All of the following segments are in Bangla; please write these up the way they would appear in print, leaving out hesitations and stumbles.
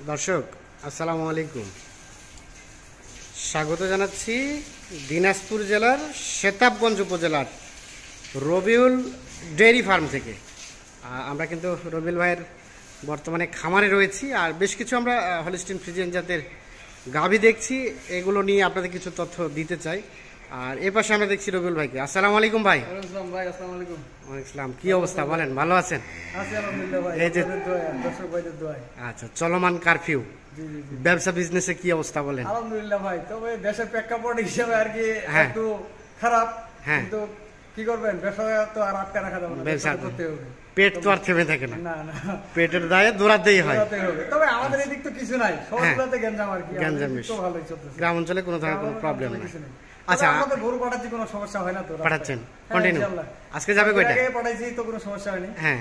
দর্শক আসসালামু আলাইকুম, স্বাগত জানাচ্ছি দিনাজপুর জেলার সেতাবগঞ্জ উপজেলার রবিউল ডেইরি ফার্ম থেকে। আমরা কিন্তু রবিউল ভাইয়ের বর্তমানে খামারে রয়েছি, আর বেশ কিছু আমরা হলিস্টিন ফ্রিজিয়ান জাতের গাভী দেখছি, এগুলো নিয়ে আপনাদের কিছু তথ্য দিতে চাই। আর এ পাশে আমরা দেখছি রবিউল ভাইকে। আসসালামু আলাইকুম ভাই। ওয়ালাইকুম, কি অবস্থা বলেন, ভালো আছেন? এই যে আচ্ছা, চলমান কারফিউ, ব্যবসা বিজনেসে কি অবস্থা বলেন? আলহামদুলিল্লাহ ভাই, তবে দেশের প্রেক্ষাপট হিসেবে আর কি একটু খারাপ, কিন্তু কি করবেন, ব্যবসা তো আর আটকে রাখা যাবে না, ব্যবসা করতে হবে। পেট তো আর থেমে থাকে না, না না, পেটের দায়ে দৌড়াতেই হয়। তবে আমাদের এদিক তো কিছু নাই, সবগুলোতে গ্যাঞ্জাম আর কি, গ্যাঞ্জাম তো ভালোই চলতেছে। গ্রাম অঞ্চলে কোনো ধরনের কোনো প্রবলেম নেই। আচ্ছা, আমাদের গরু পাঠাচ্ছি, কোনো সমস্যা হয় না তো? পাঠাচ্ছেন কন্টিনিউ? আজকে যাবে কয়টা? আগে পাঠাইছি তো কোনো সমস্যা হয়নি। হ্যাঁ,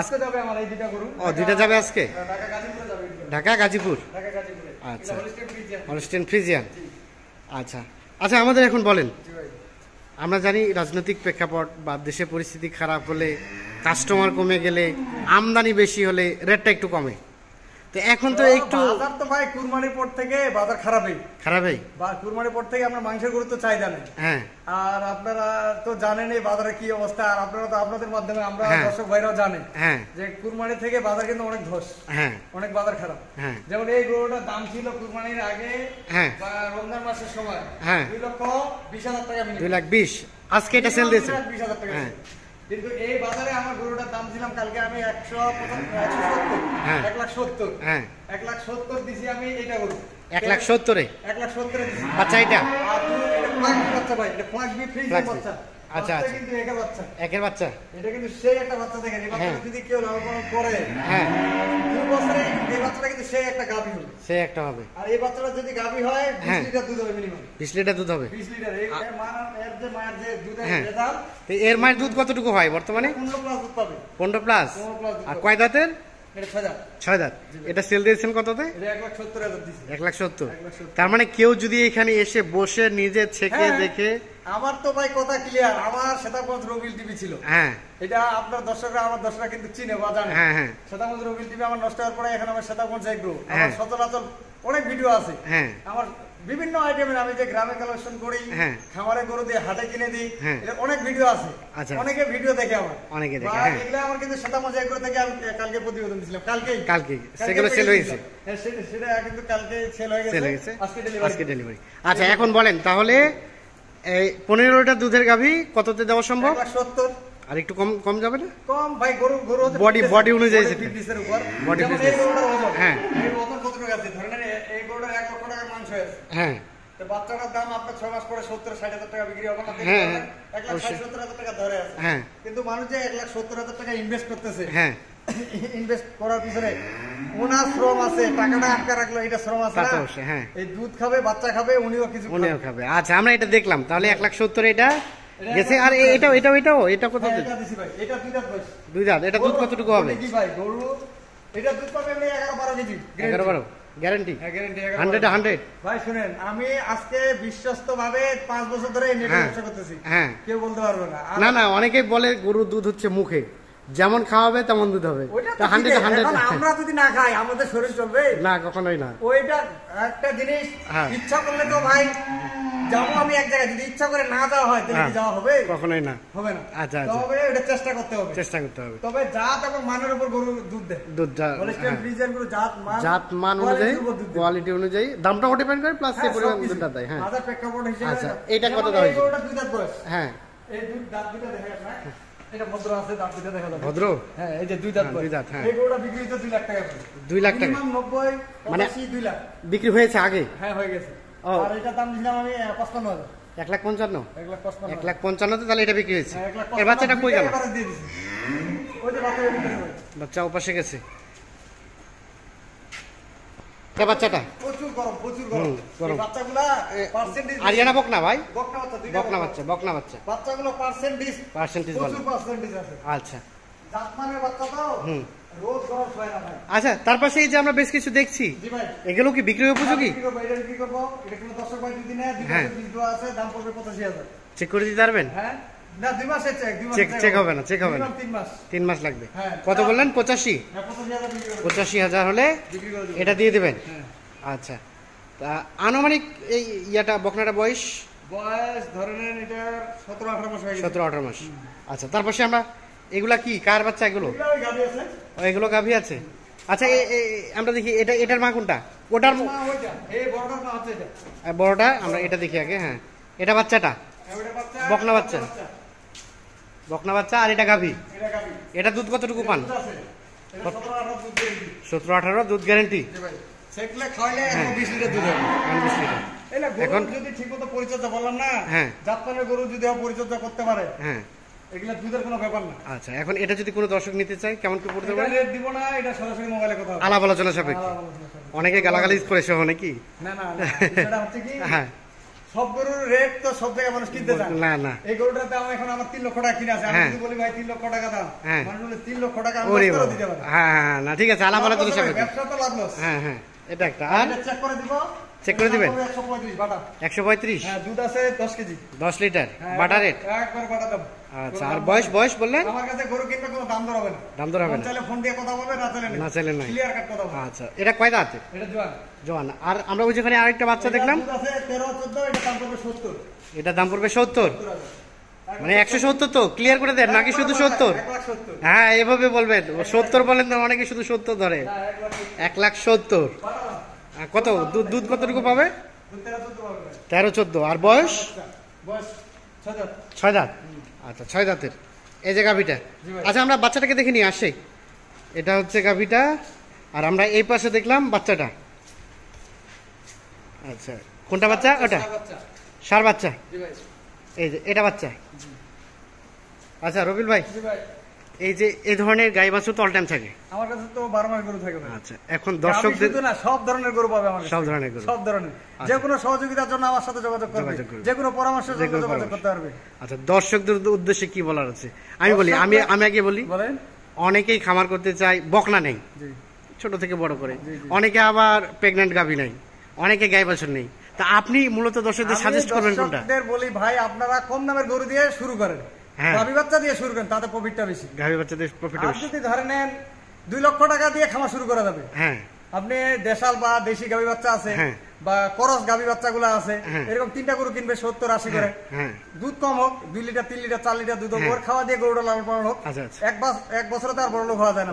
আজকে যাবে আমার এই দুটো গরু। ও, দুইটা যাবে আজকে? ঢাকা গাজীপুরে যাবে। ঢাকা গাজীপুর, আচ্ছা, হলিস্টিন ফ্রিজিয়ান। আচ্ছা আচ্ছা, আমাদের এখন বলেন, আমরা জানি রাজনৈতিক প্রেক্ষাপট বা দেশের পরিস্থিতি খারাপ হলে, কাস্টমার কমে গেলে, আমদানি বেশি হলে রেটটা একটু কমে। তো এখন তো একটু বাজার তো ভাই কুরবানির পর থেকে বাজার খারাপই। বা কুরবানির পর থেকে আমরা মাংসের গুরুত্ব চাহিদা নেই। হ্যাঁ, আর আপনারা তো জানেনই বাজারে কি অবস্থা, আর আপনারা তো আপনাদের মাধ্যমে আমরা দর্শক ভাইরাও জানেন যে কুরবানি থেকে বাজার কিন্তু অনেক ধস, অনেক বাজার খারাপ। যেমন এই গরুটার দাম ছিল কুরবানির আগে বা রমজান মাসের সময় 2,20,000 টাকা, 2,20,000। আজকে এটা সেল দিয়েছে 20,000 টাকা। কিন্তু এই বাজারে আমার গরুটার দাম ছিলাম কালকে আমি 1,70,000 দিছি আমি। এইটা গরু 1,70,000 দিছি। বাচ্চা এটা? বাচ্চা ভাই, এটা ফ্লাশ বি ফ্রিজ বাচ্চা। আচ্ছা আচ্ছা, কিন্তু একা বাচ্চা, একের বাচ্চা। এটা কিন্তু সেই একটা বাচ্চা, দেখেন এই বাচ্চাটা যদি কেউ লালন পালন করে, 2 বছরে এই বাচ্চাটা কিন্তু সেই একটা গাভী হবে, সেই একটা হবে। আর এই বাচ্চাটা যদি গাভী হয় 20 লিটার দুধ হবে মিনিমাম। 20 লিটার দুধ হবে। 20 লিটার। এর যে মায়ের যে দুধের রেজাল্ট, এর মায়ের দুধ কতটুকু হয় বর্তমানে? 15 প্লাস দুধ পাবে। 15 প্লাস। আর কয় দাঁতের? এটা 6 দাঁত। 6 দাঁত। এটা সেল দিয়েছেন কততে? এটা 1,70,000 দিছি। 1,70,000। তার মানে কেউ যদি এখানে এসে বসে নিজে ছেকে দেখে। আমার তো ভাই কথা ক্লিয়ার, আমার সেতাবগঞ্জ রবিউল টিভি ছিল। এটা আপনার দর্শকরা, আমার দর্শকরা কিন্তু চিনে বা জানে। সেতাবগঞ্জ রবিউল টিভি আমার নষ্ট হওয়ার পরে এখন আমার সেতাবগঞ্জ এগ্রো, আমার সচরাচর অনেক ভিডিও আছে। আমার বিভিন্ন আইটেমের, আমি যে গ্রামে কালেকশন করি, খামারে গরু দিয়ে হাটে কিনে দিই, অনেক ভিডিও আছে। অনেকে ভিডিও দেখে আমার, অনেকে দেখে। এগুলো আমার কিন্তু সেতাবগঞ্জ এগ্রো থেকে আমি কালকে প্রতিবেদন দিয়েছিলাম, কালকে সেগুলো সেল হয়েছে। সেটা কিন্তু কালকে সেল হয়ে গেছে, আজকে ডেলিভারি। আচ্ছা, এখন বলেন তাহলে এই 15 লিটার দুধের গাভী কততে দেওয়া সম্ভব? 1,70। আর একটু কম কম যাবে না? কম ভাই, গরু বডি অনুযায়ী ফিটনেসের উপর। Body fitness. এই ওজন কত টাকা আছে ধরেন, এই গরুটার 1 লক্ষ টাকা মাংস আছে। তো বাচ্চাটার দাম আপনার 6 মাস পরে 70-60,000 টাকা বিক্রি হবে না? 1,60,000-70,000 টাকা ধরে আছে। কিন্তু মানুষ যে 1,70,000 টাকা ইনভেস্ট করতেছে, ইনভেস্ট করার পিছনে ওনার শ্রম আছে, টাকাটা আটকা রাখলো, এটা শ্রম আছে না? এই দুধ খাবে, বাচ্চা খাবে, উনিও কিছু খাবে। আচ্ছা, আমরা এটা দেখলাম তাহলে 1,70,000 এটা গেছে। আর এটা কত? এটা দিছি ভাই, এটা 2 দাঁত বয়স। 2 দাঁত। এটা দুধ কতটুকু হবে? কি ভাই, গরু এটা দুধ পাবে 11-12 কেজি। 11-12 গ্যারান্টি? গ্যারান্টি 100 ভাই। শুনেন, আমি আজকে বিশ্বস্ত ভাবে 5 বছর ধরে এই নেটে ব্যবসা করতেছি, কেউ বলতে পারবে না। না, অনেকেই বলে গরুর দুধ হচ্ছে মুখে, যেমন খাওয়াবে তেমন দুধ হবে। 100 আমরা যদি না খাই আমাদের শরীর চলবে না? কখনোই না। ওইটা একটা জিনিস, ইচ্ছা করলে তো ভাই যাবো আমি এক জায়গায়, যদি ইচ্ছা করে না যাওয়া হয় তাহলে যাওয়া হবে? কখনোই না, হবে না। আচ্ছা, তবে এটা চেষ্টা করতে হবে। তবে জাত এবং মানের উপর গরু দুধ দেয়। হলিস্টিন ফ্রিজিয়ান গরু জাত মান অনুযায়ী, কোয়ালিটি অনুযায়ী দামটা ডিপেন্ড করে, প্লাস সেই পরিমাণ দুধটা দেয়। বাজার প্রেক্ষাপট হিসেবে। আচ্ছা, এটা কত দাম? এই গরুটা 2 দাঁত বয়স। এই দুধ দাঁত দুটো দেখা যায় না? এটা ভদ্র আছে, দাঁত দুটো দেখা যায়। ভদ্র? এই যে 2 দাঁত বয়স। এই গরুটা বিক্রি হচ্ছে 2 লাখ টাকা। 2 লাখ টাকা? মিনিমাম 90, 85, 2 লাখ বিক্রি হয়েছে আগে? হয়ে গেছে। আর এটা দাম দিলাম আমি 55,000। 1,55,000? 1,55,000 তাহলে এটা বিক্রি হয়েছে। এর বাচ্চাটা কই গেল? ওই যে বাচ্চা ওপাশে গেছে। বাচ্চাটা প্রচুর গরম, বাচ্চাগুলা পার্সেন্টেজ আরিয়ানা বকনা ভাই? বকনা বাচ্চা। বাচ্চাগুলো পার্সেন্টেজ ভালো। আছে। আচ্ছা, জাতমানের বাচ্চা তো রোজ গরম হয় না ভাই। আচ্ছা, তার পাশে এই যে আমরা বেশ কিছু দেখছি, এগুলো কি বিক্রি উপযোগী? বিক্রি করবো। এটা কোনো দর্শক ভাই যদি নেয়, 2 আছে, দাম পড়বে 85,000। চেক করে দিতে পারবেন? না 2 মাসের চেক হবে না, চেক হবে না, 3 মাস লাগবে। কত বললেন? 85? 85,000 হলে এটা দিয়ে দেবেন। আচ্ছা, তা আনুমানিক এই ইয়াটা বকনাটা বয়স ধরেন এটা 17-18 মাস হয়ে গেছে। 17-18 মাস। আচ্ছা, তারপর আমরা এগুলা কি কার বাচ্চা? এগুলো গাভী আছে। এগুলো গাভী আছে। আচ্ছা, আমরা দেখি এটার মা কোনটা? ওটার মা ওইটা, এই বড়টার মা হচ্ছে এটা। বড়টা আমরা এটা দেখি আগে। হ্যাঁ, এটা বাচ্চাটা বকনা বাচ্চা, বকনা বাচ্চা। আর এটা গাভী। এটা দুধ কতটুকু পান? 17-18 দুধ গ্যারান্টি। সেকলে খাইলে 20 লিটার দুধ হবে। 20 লিটার। এখন যদি ঠিকমতো পরিচর্যা বললাম না, জাতমানের গরু যদি পরিচর্যা করতে পারে, এগুলা দুধের কোনো ব্যাপার না। আচ্ছা, এখন এটা যদি কোনো দর্শক নিতে চায় কেমন কি পড়তে পারে? রেট দিব না, এটা সরাসরি মোবাইলে কথা হবে। আলাপ আলোচনা সাপেক্ষে। অনেকে গালাগালি করে সহ নাকি? না না, এটা হচ্ছে কি, সব গরুর রেট তো সব জায়গায় মানুষ কিনতে চায় না। না, এই গরুটার দাম এখন আমার 3 লক্ষ টাকা কিনে আছে। আমি যদি বলি ভাই 3 লক্ষ টাকা দাম, মানুষ বলে 3 লক্ষ টাকা আমি কত দিতে পারি? হ্যাঁ, না ঠিক আছে, আলাপ আলোচনা সাপেক্ষে। ব্যবসা তো লাভ লস। হ্যাঁ, এটা একটা। আর চেক করে দিব। চেক করে দিবেন? 135 বাটা। 135? হ্যাঁ, দুধ আছে 10 কেজি। 10 লিটার বাটা রেট? একবার বাটা দাম। আচ্ছা, আর বয়স বললেন? আমার কাছে গরু কিনবে কোনো দাম দর হবে না। দাম দর হবে না? চাইলে ফোন দিয়ে কথা বলবে, না চাইলে না। ক্লিয়ার কাট কথা বলবে। আচ্ছা, এটা কয় দাঁত? এটা জোয়ান। জোয়ান। আর আমরা ওই যেখানে আরেকটা বাচ্চা দেখলাম, দুধ আছে 13-14, এটা দাম পড়বে 70। এটা দাম পড়বে 70? মানে 170 তো ক্লিয়ার করে দেন নাকি শুধু 70? হ্যাঁ, এভাবে বলবেন। 70 বলেন তো, অনেকে শুধু 70 ধরে। 1,70,000। কত দুধ কতটুকু পাবে? 13-14। আর বয়স? 6 দাঁত। আচ্ছা, 6 দাঁতের এই যে গাভীটা। আচ্ছা, আমরা বাচ্চাটাকে দেখে নিয়ে আসি। এটা হচ্ছে গাভীটা, আর আমরা এই পাশে দেখলাম বাচ্চাটা। আচ্ছা, কোনটা বাচ্চা? ওটা ষাঁড় বাচ্চা। এই যে এটা বাচ্চা। আচ্ছা রবিল ভাই, এই যে এই ধরনের গাই বাছুর তো অল টাইম থাকে? আমার কাছে তো 12 মাস গরু থাকে। আচ্ছা, এখন দর্শকদের না, সব ধরনের গরু পাবে আমার কাছে। সব ধরনের গরু, সব ধরনের। যে কোনো সহযোগিতার জন্য আমার সাথে যোগাযোগ করবে, যে কোনো পরামর্শের জন্য যোগাযোগ করতে পারবে। আচ্ছা, দর্শকদের উদ্দেশ্যে কি বলার আছে? আমি বলি, আমি আগে বলি। বলেন। অনেকেই খামার করতে চায়, বকনা নেই, ছোট থেকে বড় করে। অনেকে আবার প্রেগন্যান্ট গাভী নাই, অনেকে গাই বাছুর নেই। তা আপনি মূলত দর্শকদের সাজেস্ট করবেন কোনটা? বলি ভাই, আপনারা কম দামের গরু দিয়ে শুরু করেন, গাভী বাচ্চা দিয়ে শুরু করেন, তাতে প্রফিটটা বেশি। গাভী বাচ্চা দিয়ে প্রফিট বেশি। যদি ধরে নেন 2 লক্ষ টাকা দিয়ে খামার শুরু করা যাবে। হ্যাঁ, আপনি দেশাল বা দেশি গাভী বাচ্চা আছে বা করস গাভী বাচ্চা গুলা আছে, এরকম 3টা গরু কিনবে 70-80 করে। দুধ কম হোক, 2 লিটার 3 লিটার 4 লিটার দুধ হোক, খাওয়া দিয়ে গরুটা লালন পালন হোক। এক বছরে তার বড় লোক হওয়া যায় না।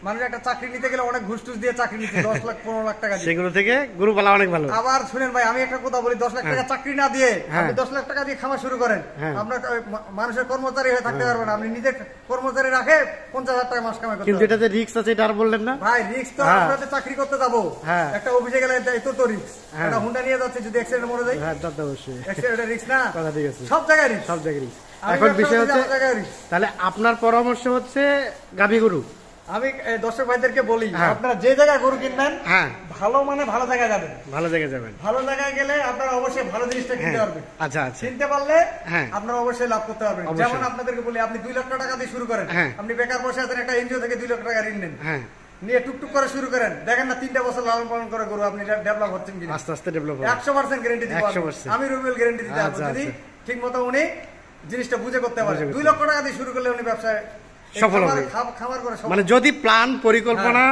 মানুষ একটা চাকরি নিতে গেলে অনেক ঘুষ টুস দিয়ে চাকরি নিতে 10 লাখ 15 লাখ টাকা দিয়ে, সেগুলো থেকে গরু পালা অনেক ভালো। আবার শুনেন ভাই, আমি একটা কথা বলি, 10 লাখ টাকা চাকরি না দিয়ে আপনি 10 লাখ টাকা দিয়ে খামার শুরু করেন, আপনার মানুষের কর্মচারী হয়ে থাকতে পারবেন। আপনি নিজের কর্মচারী রাখে 50,000 টাকা মাস কামাই করতে, কিন্তু এটাতে রিস্ক আছে, এটা আর বললেন না ভাই। রিস্ক তো আপনাদের চাকরি করতে যাবো, একটা অফিসে গেলে এত তো রিস্ক। একটা হুন্ডা নিয়ে যাচ্ছে, যদি অ্যাক্সিডেন্ট মরে যায়, তা তো অবশ্যই অ্যাক্সিডেন্ট রিস্ক না? কথা ঠিক আছে, সব জায়গায় রিস্ক, সব জায়গায় রিস্ক। এখন বিষয় হচ্ছে, তাহলে আপনার পরামর্শ হচ্ছে গাভী গরু। আমি দর্শক ভাইদেরকে বলি, আপনারা যে জায়গায় গরু কিনবেন, ভালো মানে ভালো জায়গায় যাবেন, ভালো জায়গায় যাবেন। ভালো জায়গায় গেলে আপনারা অবশ্যই ভালো জিনিসটা কিনতে পারবেন। আচ্ছা, চিনতে পারলে আপনারা অবশ্যই লাভ করতে পারবেন। যেমন আপনাদেরকে বলি, আপনি 2 লক্ষ টাকা দিয়ে শুরু করেন, আপনি বেকার বসে আছেন, একটা এনজিও থেকে 2 লক্ষ টাকা ঋণ নেন, নিয়ে টুকটুক করে শুরু করেন, দেখেন না 3টা বছর লালন পালন করে গরু আপনি ডেভেলপ হচ্ছেন কিনা। আস্তে আস্তে ডেভেলপ হবে, 100% গ্যারান্টি দিতে পারবো আমি, রুবেল গ্যারান্টি দিতে পারবো, যদি ঠিক মতো উনি জিনিসটা বুঝে করতে পারে। 2 লক্ষ টাকা দিয়ে শুরু করলে উনি ব্যবসায় সফল হবে। খামার করে, মানে যদি প্ল্যান, পরিকল্পনা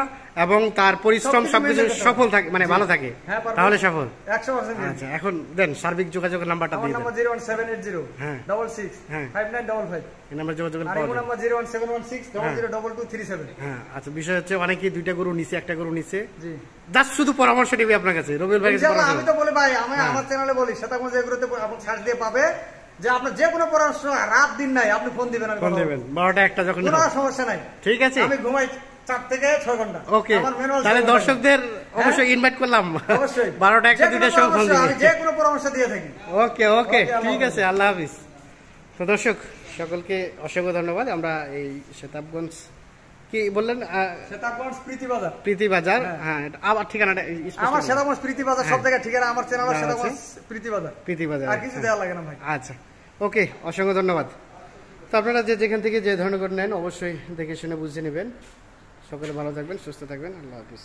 এবং তার পরিশ্রম সবকিছু সফল থাকে, মানে ভালো থাকে, তাহলে সফল 100%। আচ্ছা, এখন দেন সার্বিক যোগাযোগের নাম্বারটা দিন। নাম্বার 01780-665955, এই নাম্বার যোগাযোগ করুন। আর নাম্বার 01716002237। হ্যাঁ, আচ্ছা, বিষয় হচ্ছে অনেকেই 2টা গরু নিছে, একটা গরু নিছে, জি, দাস শুধু পরামর্শ দিবে আপনার কাছে, রবিউল ভাই কাছে। আমি তো বলি ভাই, আমি আমার চ্যানেলে বলি, সেটাগঞ্জ এগুলোতে আপনি সার্চ দিয়ে পাবে, যে আপনার যে কোনো পরামর্শ রাত দিন নাই, আপনি ফোন দিবেন, ফোন দিবেন 12টা 1টা যখন, কোনো সমস্যা নাই, ঠিক আছে। আমি ঘুমাই 4 থেকে 6 ঘন্টা। ওকে, তাহলে দর্শকদের অবশ্যই ইনভাইট করলাম, অবশ্যই 12টা 1টা 2টা সব ফোন দিবেন, আমি যে কোনো পরামর্শ দিয়ে থাকি। ওকে ওকে, ঠিক আছে, আল্লাহ হাফেজ। তো দর্শক সকলকে অসংখ্য ধন্যবাদ। আমরা এই শেতাবগঞ্জ, কি বললেন? শেতাবগঞ্জ প্রীতি বাজার। প্রীতি বাজার, হ্যাঁ, আবার ঠিকানাটা আমার শেতাবগঞ্জ প্রীতি বাজার, সব জায়গায় ঠিকানা আমার চ্যানেল শেতাবগঞ্জ প্রীতি বাজার। প্রীতি বাজার, আর কিছু দেওয়া লাগে না ভাই। আচ্ছা, ওকে, অসংখ্য ধন্যবাদ। তো আপনারা যেখান থেকে যে ধরনের করে নেন, অবশ্যই দেখে শুনে বুঝে নেবেন। সকলে ভালো থাকবেন, সুস্থ থাকবেন, আল্লাহ হাফেজ।